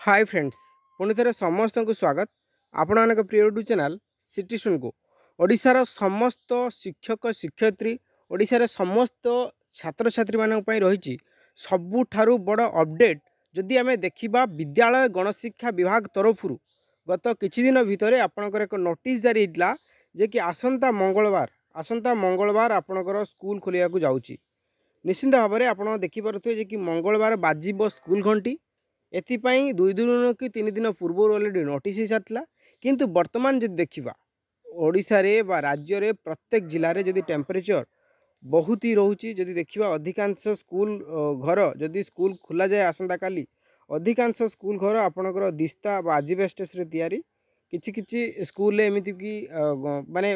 Hi friends पुणी थे समस्त को स्वागत आपण मान प्रिय यूट्यूब चैनल सिटीजन को ओडिशार समस्त शिक्षक शिक्षयित्री ओडिशार समस्त छात्र छात्री मान रही सबुठारु बड़ अपडेट जदि आम देखा विद्यालय गणशिक्षा विभाग तरफ गत किछि दिन भितर आपणकर एक नोटिस जारी होता जे कि आसंता मंगलवार आपणकर स्कूल खोलिया जाउची। निश्चिंत भाव में आप देखिपे कि मंगलवार बाजिब स्कूल घंटी एथिपाई 2 दिन कि 3 दिन पूर्व अलरेडी नोटिस हो सारा किंतु वर्तमान जब देखा ओडिशा रे बा राज्य रे प्रत्येक जिले में जदि टेम्परेचर बहुत ही रोचे जदि देखा अधिकांश स्कूल घर जदि स्कूल खोल जाए आसंता काली अधिकांश स्कूल घर आपणकर दिस्ता आजबेस्टस रे तैयारी किछि स्कूल एमती कि माने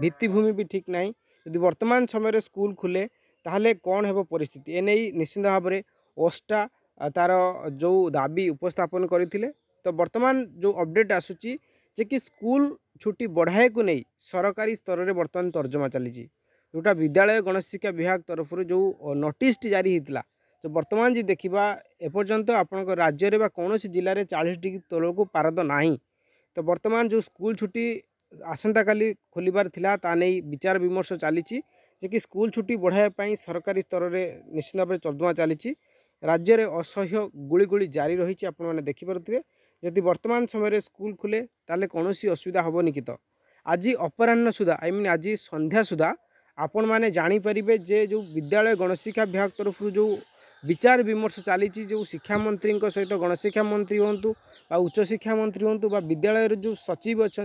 भित्तिभूमि भी ठीक ना यदि वर्तमान समय स्कूल खुले ताहले कौन हेबो परिस्थिति एने निश्चिंत भाव में ओस्टा तार जो दाबी उपस्थापन करते तो वर्तमान जो अपडेट आसूची जे कि स्कूल छुट्टी बढ़ाए को नहीं सरकारी स्तर में वर्तमान तर्जमा चली जोटा विद्यालय गणशिक्षा विभाग तरफ जो नोटिस जारी होता तो वर्तमान जी देखा एपर्यंत आपण राज्य में कौन जिले में 40 डिग्री तल को पारद ना तो वर्तमान जो स्कूल छुट्टी आसंता काली खोलिबार थिला ता नहीं विचार विमर्श चली कि स्कूल छुट्टी बढ़ाई सरकारी स्तर में निश्चित भाव में तर्जमा चली राज्य में असह्य गुड़ी जारी रही आपने देखिपे जदि वर्तमान समय स्कूल खुले ताले कौन असुविधा हेनी कि तो आज अपराह्न सुधा आई मीन आज संध्या सुधा आपण मैंने जानीपर जे जो विद्यालय गणशिक्षा विभाग तरफ जो विचार विमर्श चली जो शिक्षा मंत्री सहित गणशिक्षा मंत्री हूँ उच्च शिक्षा मंत्री हूँ विद्यालय जो सचिव अच्छा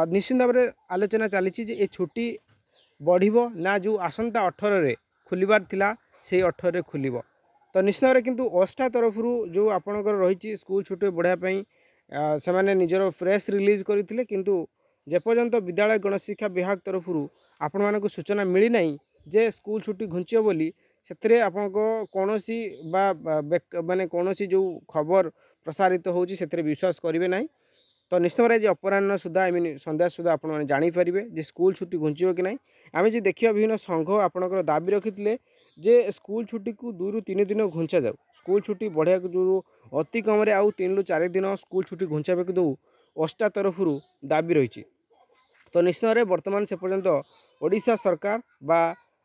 निश्चित भाव में आलोचना चली छुट्टी बढ़िबो ना जो आसंता 18 खुलिबार थिला से 18 खुलिबो तो निश्चित भाव किंतु ओस्टा तरफ जो आपणकर रही स्कूल छुट्टी बढ़ाई से मैंने निजर प्रेस रिलीज करते किंतु जेपर्यंत विद्यालय गणशिक्षा विभाग तरफ आपण मानक सूचना मिली नहीं जे स्कूल छुट्टी घुंचियो बोली से कौन माने कौन जो खबर प्रसारित होची से विश्वास करेंगे ना तो निश्चित भाव में अपराह्न सुधा आई मीन संध्या सुधा आपने जानीपर जे स्कूल छुट्टी घुंचो कि ना आम जो देखा विभिन्न संघ आपणकर दाबी रखी जे स्कूल छुट्टी को 2 ରୁ 3 दिन घुंचा जाऊ स्कूल छुट्टी बढ़िया जो अति कम आउ 3 ରୁ 4 दिन स्कूल छुट्टी घुंचा दो ओस्टा तरफ दाबी रही तो निश्चित भाव में वर्तमान से पर्यंत ओडिशा सरकार बा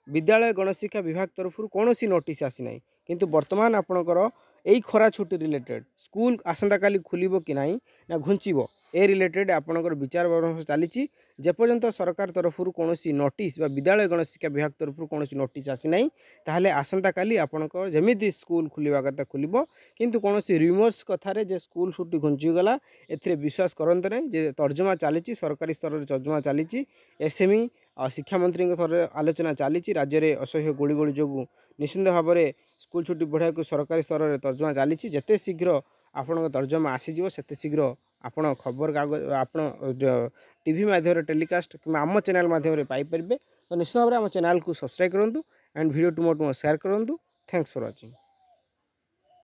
विद्यालय गणशिक्षा विभाग तरफ कौन नोटिस आसी ना किंतु वर्तमान आपणकर यही खरा छुट्टी रिलेटेड स्कूल आसंता काली खुलिबो कि नहीं ना घुंचीबो ए रिलेटेड आपणकर विचार विमर्श चली जेपर्यंत सरकार तरफ कौन नोटिस बा विद्यालय गणशिक्षा विभाग तरफ कौन नोटिस आसी ना ताहले आसंता काली आपणकर जमिति स्कूल खुलिबा कथा खुलिबो किंतु कौन रिमर्स कथार जे स्कूल छुट्टी घुंचीगला एथिरे विश्वास करते ना जे तर्जमा चली सरकारी स्तर में तर्जमा चली एसएमई शिक्षा मंत्री थोड़े आलोचना चली राज्य में असह्य गुड़ी जो निश्चिंत भाव में स्कूल छुट्टी बढ़ाई को सरकारी स्तर में तर्जमा चली जिते शीघ्र आपण तर्जमा आसीज से शीघ्र आपण खबर कागज आप टीवी माध्यम टेलीकास्ट कि आम चैनल माध्यम पाइपर तो निश्चित भाव में आम चैनल को सब्सक्राइब करूँ and video to more share करूँ। Thanks for watching.